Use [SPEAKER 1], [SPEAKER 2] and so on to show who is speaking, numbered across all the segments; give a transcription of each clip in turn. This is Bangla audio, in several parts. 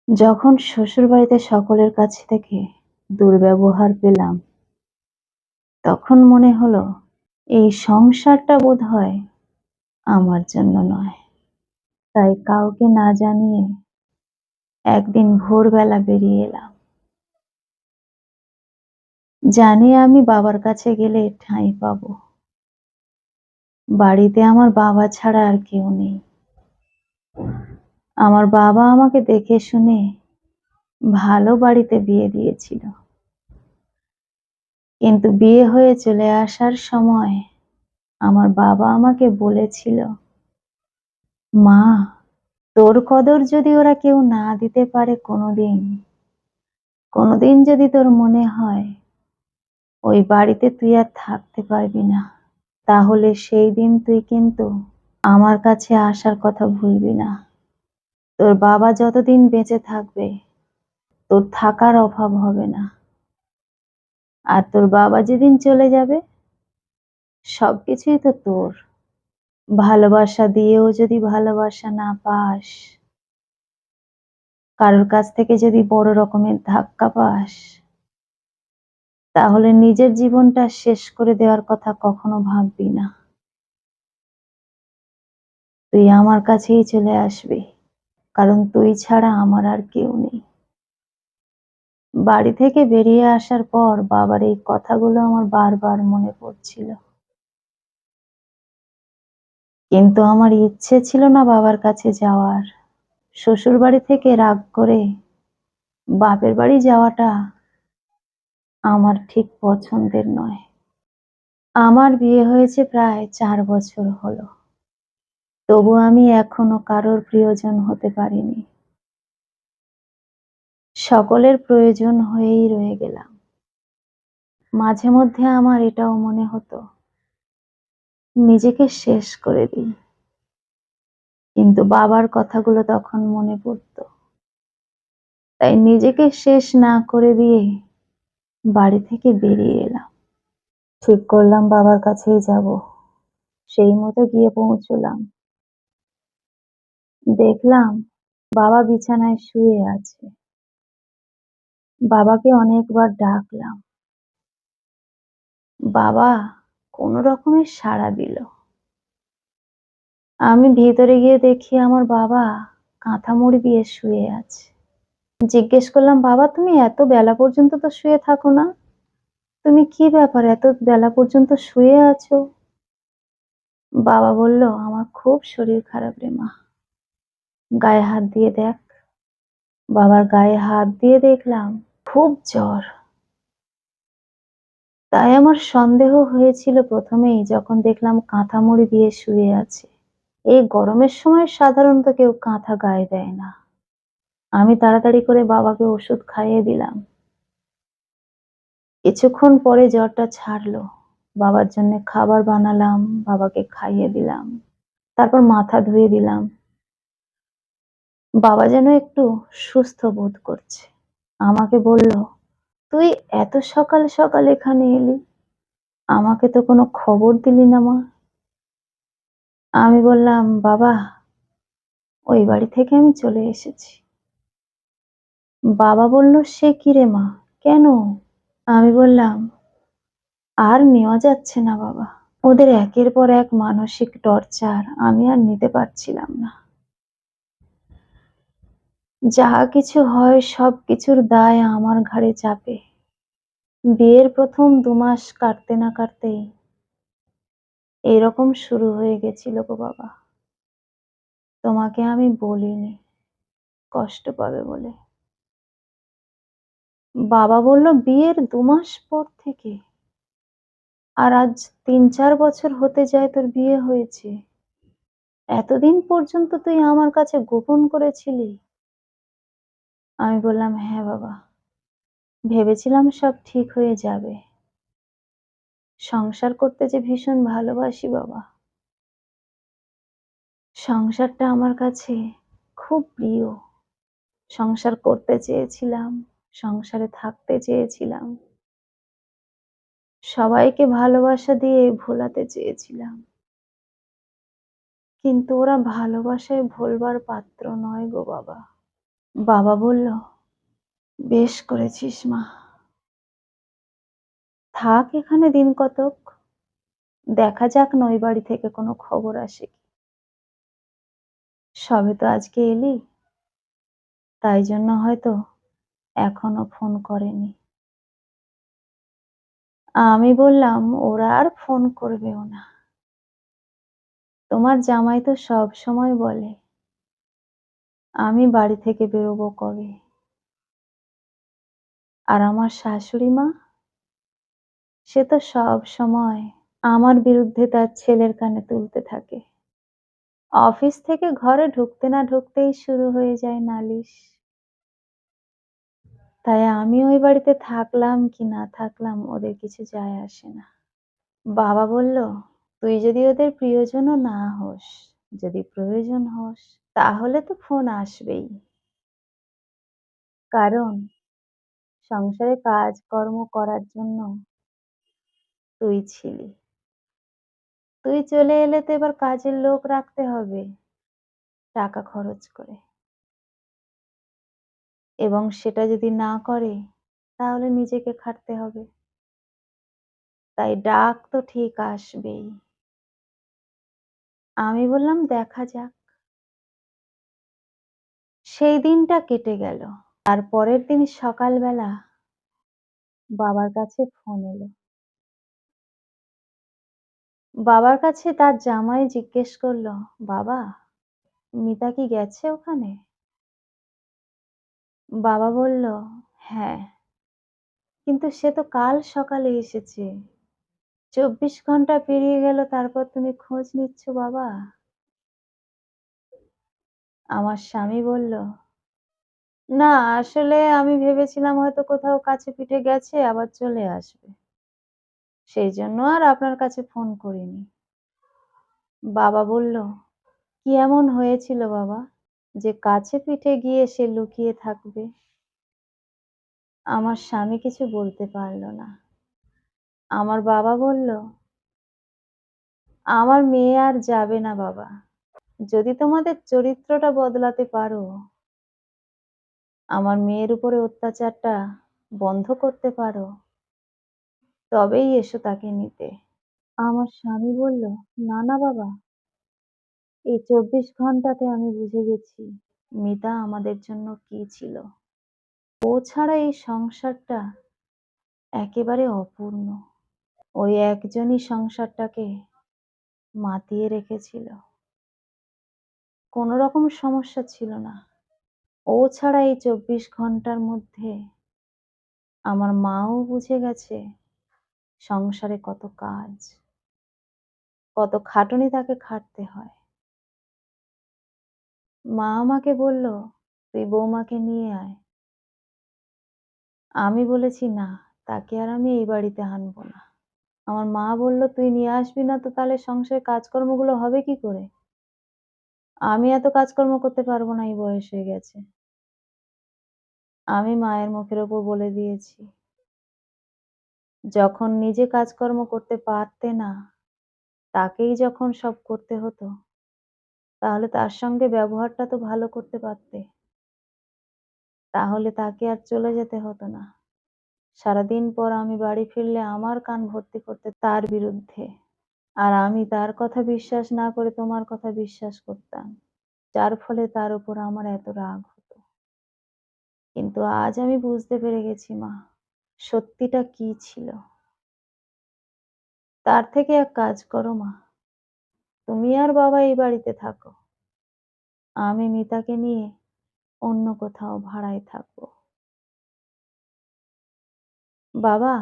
[SPEAKER 1] যখন শ্বশুরবাড়িতে সকলের কাছ থেকে দুর্ব্যবহার পেলাম, তখন মনে হলো এই সংসারটা বোধহয় আমার জন্য নয়। তাই কাউকে না জানিয়ে একদিন ভোরবেলা বেরিয়ে এলাম। জানি আমি বাবার কাছে গেলে ঠাঁই পাবো। বাড়িতে আমার বাবা ছাড়া আর কেউ নেই। আমার বাবা আমাকে দেখে শুনে ভালো বাড়িতে বিয়ে দিয়েছিল। কিন্তু বিয়ে হয়ে চলে আসার সময় আমার বাবা আমাকে বলেছিল, মা, তোর কদর যদি ওরা কেউ না দিতে পারে কোনোদিন, কোনোদিন যদি তোর মনে হয় ওই বাড়িতে তুই আর থাকতে পারবি না, তাহলে সেই দিন তুই কিন্তু আমার কাছে আসার কথা ভুলবি না। তোর বাবা যতদিন বেঁচে থাকবে তোর থাকার অভাব হবে না। আর তোর বাবা যেদিন চলে যাবে সবকিছুই তো তোর। ভালোবাসা দিয়েও যদি ভালোবাসা না পাস, কারোর কাছ থেকে যদি বড় রকমের ধাক্কা পাস, তাহলে নিজের জীবনটা শেষ করে দেওয়ার কথা কখনো ভাববি না। তুই আমার কাছেই চলে আসবি, কারণ তুই ছাড়া আমার আর কেউ নেই। বাড়ি থেকে বেরিয়ে আসার পর বাবার এই কথাগুলো আমার বারবার মনে পড়ছিল। কিন্তু আমার ইচ্ছে ছিল না বাবার কাছে যাওয়ার। শ্বশুর বাড়ি থেকে রাগ করে বাপের বাড়ি যাওয়াটা আমার ঠিক পছন্দের নয়। আমার বিয়ে হয়েছে প্রায় 4 বছর হলো, তবু আমি এখনো কারোর প্রিয়জন হতে পারিনি। সকলের প্রয়োজন হয়েই রয়ে গেলাম। মাঝে মধ্যে আমার এটাও মনে হতো নিজেকে শেষ করে দিই, কিন্তু বাবার কথাগুলো তখন মনে পড়তো। তাই নিজেকে শেষ না করে দিয়ে বাড়ি থেকে বেরিয়ে এলাম। ঠিক করলাম বাবার কাছেই যাব। সেই মতো গিয়ে পৌঁছলাম। দেখলাম বাবা বিছানায় শুয়ে আছে। বাবাকে অনেকবার ডাকলাম, বাবা কোনো রকমের সাড়া দিল। আমি ভিতরে গিয়ে দেখি আমার বাবা কাঁথা মুড়ি দিয়ে শুয়ে আছে। জিজ্ঞেস করলাম, বাবা তুমি এত বেলা পর্যন্ত তো শুয়ে থাকো না, তুমি কি ব্যাপার এত বেলা পর্যন্ত শুয়ে আছো? বাবা বলল, আমার খুব শরীর খারাপ রে মা, গায়ে হাত দিয়ে দেখ। বাবার গায়ে হাত দিয়ে দেখলাম খুব জ্বর। তাই আমার সন্দেহ হয়েছিল প্রথমেই, যখন দেখলাম কাঁথা মুড়ি দিয়ে শুয়ে আছে। এই গরমের সময় সাধারণত কেউ কাঁথা গায়ে দেয় না। আমি তাড়াতাড়ি করে বাবাকে ওষুধ খাইয়ে দিলাম। কিছুক্ষণ পরে জ্বরটা ছাড়লো। বাবার জন্য খাবার বানালাম, বাবাকে খাইয়ে দিলাম, তারপর মাথা ধুয়ে দিলাম। বাবা যেন একটু সুস্থ বোধ করছে। আমাকে বলল, তুই এত সকাল সকাল এখানে এলি, আমাকে তো কোনো খবর দিলি না মা। আমি বললাম, বাবা ওই বাড়ি থেকে আমি চলে এসেছি। বাবা বলল, সে কি রে মা, কেন? আমি বললাম, আর নেওয়া যাচ্ছে না বাবা। ওদের একের পর এক মানসিক টর্চার আমি আর নিতে পারছিলাম না। যা কিছু হয় সব কিছুর দায় আমার ঘাড়ে চাপে। বিয়ের প্রথম 2 মাস কাটতে না কাটতেই এরকম শুরু হয়ে গেছিল গো বাবা। তোমাকে আমি বলিনি, কষ্ট পাবে বলে। বাবা বলল, বিয়ের 2 মাস পর থেকে? আর আজ 3-4 বছর হতে যায় তোর বিয়ে হয়েছে, এতদিন পর্যন্ত তুই আমার কাছে গোপন করেছিলি? আমি বললাম, হ্যাঁ বাবা, ভেবেছিলাম সব ঠিক হয়ে যাবে। সংসার করতে যে ভীষণ ভালোবাসি বাবা। সংসারটা আমার কাছে খুব প্রিয়। সংসার করতে চেয়েছিলাম, সংসারে থাকতে চেয়েছিলাম, সবাইকে ভালোবাসা দিয়ে ভোলাতে চেয়েছিলাম। কিন্তু ওরা ভালোবাসায় ভোলবার পাত্র নয় গো বাবা। বাবা বলল, "বেশ করেছিস মা। থাক এখানে দিন কতক। দেখা যাক না ওই বাড়ি থেকে কোনো খবর আসে কি। সবে তো আজকে এলি, তাই জন্য হয়তো এখনো ফোন করেনি।" আমি বললাম, "ওরা আর ফোন করবেও না। তোমার জামাই তো সবসময় বলে, আমি বাড়ি থেকে বেরোবো কবে। আর আমার শাশুড়ি মা, সে তো সবসময় আমার বিরুদ্ধে তার ছেলের কানে তুলতে থাকে। অফিস থেকে ঘরে ঢুকতে না ঢুকতেই শুরু হয়ে যায় নালিশ। তাই আমি ওই বাড়িতে থাকলাম কি না থাকলাম ওদের কিছু যায় আসে না।" বাবা বলল, "তুই যদি ওদের প্রিয়জনও না হোস, যদি প্রয়োজন হোস, তাহলে তো ফোন আসবেই। কারণ সংসারে কাজকর্ম করার জন্য তুই ছিলি। তুই চলে এলে তো এবার কাজের লোক রাখতে হবে টাকা খরচ করে। এবং সেটা যদি না করে, তাহলে নিজেকে খাটতে হবে। তাই ডাক তো ঠিক আসবেই।" আমি বললাম, "দেখা যাক।" সেই দিনটা কেটে গেল। তার পরের দিন সকালবেলা বাবার কাছে ফোন এলো। বাবার কাছে তার জামাই জিজ্ঞেস করল, "বাবা, মিতা কি গেছে ওখানে?" বাবা বলল, "হ্যাঁ, কিন্তু সে তো কাল সকালে এসেছে। ২৪ ঘন্টা পেরিয়ে গেল তারপর তুমি খোঁজ নিচ্ছ বাবা?" আমার স্বামী বলল, "না, আসলে আমি ভেবেছিলাম হয়তো কোথাও কাছে পিঠে গেছে আবার চলে আসবে। সেইজন্য আর আপনার কাছে ফোন করিনি।" বাবা বলল, "কি এমন হয়েছিল বাবা যে কাছে পিঠে গিয়ে সে লুকিয়ে থাকবে?" আমার স্বামী কিছু বলতে পারল না। আমার বাবা বলল, "আমার মেয়ে আর যাবে না বাবা। যদি তোমাদের চরিত্রটা বদলাতে পারো, আমার মেয়ের উপরে অত্যাচারটা বন্ধ করতে পারো, তবেই এসো তাকে নিতে।" আমার স্বামী বলল, "না, না বাবা, এই ২৪ ঘন্টাতে আমি বুঝে গেছি মিতা আমাদের জন্য কি ছিল। ও ছাড়া এই সংসারটা একেবারে অপূর্ণ। ওই একজনই সংসারটাকে মাতিয়ে রেখেছিল। কোনো রকম সমস্যা ছিল না। ও ছাড়া এই ২৪ ঘন্টার মধ্যে আমার মাও বুঝে গেছে সংসারে কত কাজ, কত খাটুনি তাকে খাটতে হয়। মা আমাকে বলল, তুই বৌমাকে নিয়ে আয়। আমি বলেছি না, তাকে আর আমি এই বাড়িতে আনবো না। আমার মা বলল, তুই নিয়ে আসবি না তো তাহলে সংসারের কাজকর্মগুলো হবে কি করে? আমি এত কাজকর্ম করতে পারবো না, এই বয়স হয়ে গেছে। আমি মায়ের মুখের ওপর বলে দিয়েছি, যখন নিজে কাজকর্ম করতে পারতে না, তাকেই যখন সব করতে হতো, তাহলে তার সঙ্গে ব্যবহারটা তো ভালো করতে পারতে। তাহলে তাকে আর চলে যেতে হতো না। সারাদিন পর আমি বাড়ি ফিরলে আমার কান ভর্তি করতে তার বিরুদ্ধে। আর আমি তার কথা বিশ্বাস না করে তোমার কথা বিশ্বাস করতাম। যার ফলে তার উপর আমার এত রাগ হতো। কিন্তু আজ আমি বুঝতে পেরে গেছি মা, সত্যিটা কি ছিল। তার থেকে এক কাজ করো মা, তুমি আর বাবা এই বাড়িতে থাকো। আমি মিতাকে নিয়ে অন্য কোথাও ভাড়ায় থাকবো। বাবা,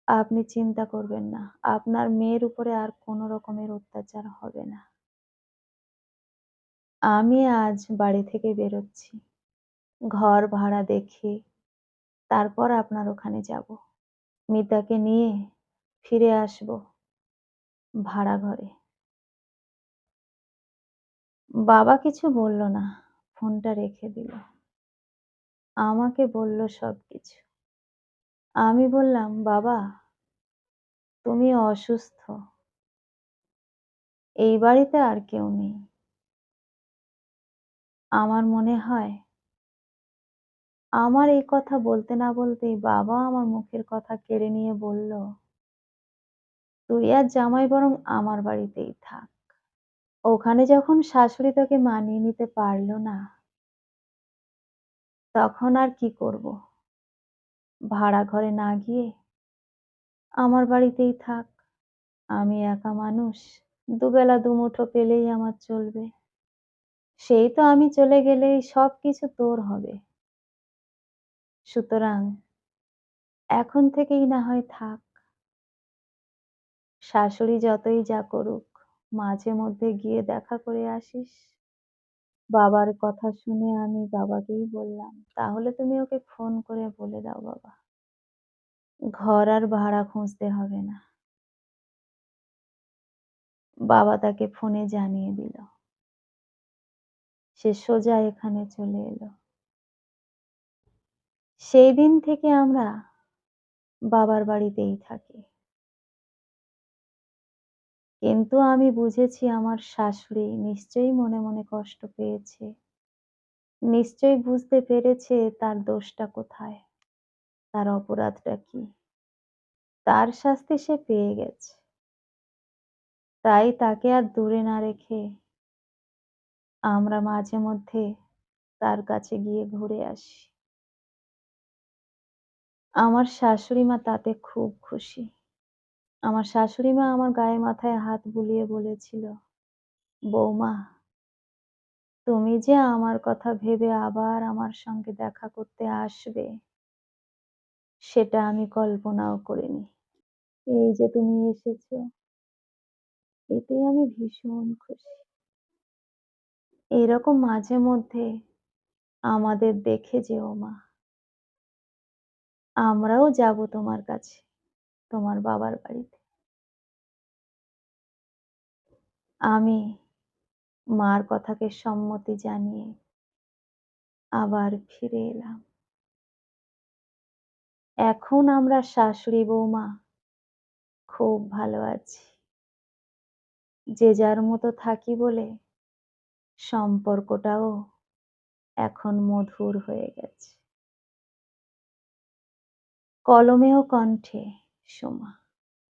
[SPEAKER 1] আপনি চিন্তা করবেন না। আপনার মেয়ের উপরে আর কোনো রকমের অত্যাচার হবে না। আমি আজ বাড়ি থেকে বেরোচ্ছি। ঘর ভাড়া দেখে তারপর আপনার ওখানে যাবো। মিতাকে নিয়ে ফিরে আসবো ভাড়া ঘরে। বাবা কিছু বলল না। ফোনটা রেখে দিল। আমাকে বলল সবকিছু। আমি বললাম, "বাবা, তুমি অসুস্থ। এই বাড়িতে আর কেউ নেই। আমার মনে হয় আমার এই কথা বলতে না বলতেই বাবা আমার মুখের কথা কেড়ে নিয়ে বলল, "তুই আর জামাই বরং আমার বাড়িতেই থাক। ওখানে যখন শাশুড়ি তোকে মানিয়ে নিতে পারল না, তখন আর কি করব? ভাড়া ঘরে না গিয়ে আমার বাড়িতেই থাক। আমি একা মানুষ। দুবেলা দুমুঠো পেলেই আমার চলবে। সেই তো আমি চলে গেলেই সবকিছু তোর হবে। সুতরাং এখন থেকেই না হয় থাক। শাশুড়ি যতই যা করুক, মাঝে মধ্যে গিয়ে দেখা করে আসিস।" বাবার কথা শুনে আমি বাবাকেই বললাম, "তাহলে তুমি ওকে ফোন করে বলে দাও বাবা। ঘর আর ভাড়া খুঁজতে হবে না।" বাবা তাকে ফোনে জানিয়ে দিল। সে সোজা এখানে চলে এলো। সেই দিন থেকে আমরা বাবার বাড়িতেই থাকি। কিন্তু আমি বুঝেছি আমার শাশুড়ি নিশ্চয়ই মনে মনে কষ্ট পেয়েছে। নিশ্চয়ই বুঝতে পেরেছে তার দোষটা কোথায়, তার অপরাধটা কি। তার শাস্তি সে পেয়ে গেছে। তাই তাকে আর দূরে না রেখে আমরা মাঝে মধ্যে তার কাছে গিয়ে ঘুরে আসি। আমার শাশুড়ি মা তাতে খুব খুশি। আমার শাশুড়ি মা আমার গায়ে মাথায় হাত বুলিয়ে বলেছিল, "বৌমা, তুমি যে আমার কথা ভেবে আবার আমার সঙ্গে দেখা করতে আসবে, সেটা আমি কল্পনাও করিনি। এই যে তুমি এসেছো, এতেই আমি ভীষণ খুশি। এরকম মাঝে মধ্যে আমাদের দেখে যেও মা। আমরাও যাবো তোমার কাছে, তোমার বাবার বাড়িতে।" আমি মার কথাকে সম্মতি জানিয়ে আবার ফিরে এলাম। এখন আমরা শাশুড়ি বৌমা খুব ভালো আছি। যে যার মতো থাকি বলে সম্পর্কটাও এখন মধুর হয়ে গেছে। কলমে ও কণ্ঠে, সোমা।